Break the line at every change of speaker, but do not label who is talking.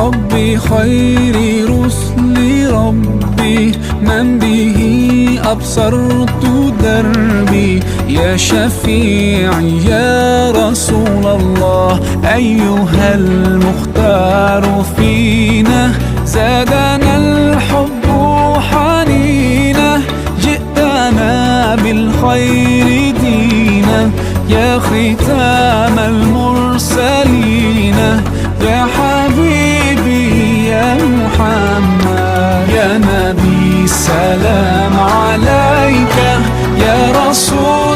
ربي خير رسل ربي، من به أبصرت دربي. يا شفيعي يا رسول الله، أيها المختار فينا، زادنا الحب حنينا، جئتنا بالخير دينا. يا ختام المرسلين، يا حبيبي يا محمد، يا نبي سلام عليك، يا رسول